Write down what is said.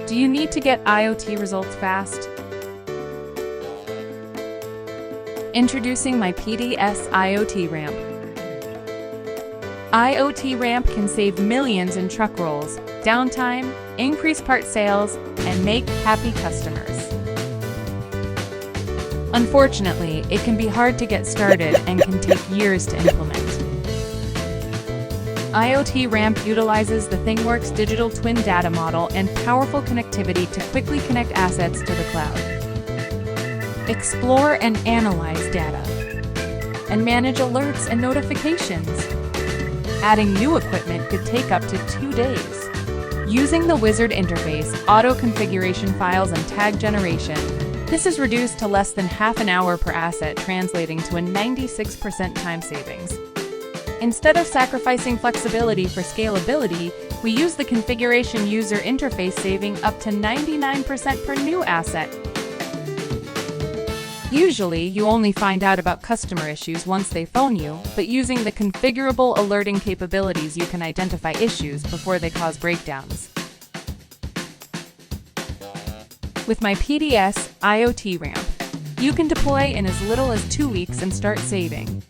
Do you need to get IoT results fast? Introducing myPDS IoT Ramp. IoT Ramp can save millions in truck rolls, downtime, increase part sales, and make happy customers. Unfortunately, it can be hard to get started and can take years to implement. IoT Ramp utilizes the ThingWorx digital twin data model and powerful connectivity to quickly connect assets to the cloud. Explore and analyze data, and manage alerts and notifications. Adding new equipment could take up to 2 days. Using the wizard interface, auto-configuration files, and tag generation, this is reduced to less than half an hour per asset, translating to a 96% time savings. Instead of sacrificing flexibility for scalability, we use the configuration user interface, saving up to 99% per new asset. Usually, you only find out about customer issues once they phone you, but using the configurable alerting capabilities, you can identify issues before they cause breakdowns. With myPDS IoT Ramp, you can deploy in as little as 2 weeks and start saving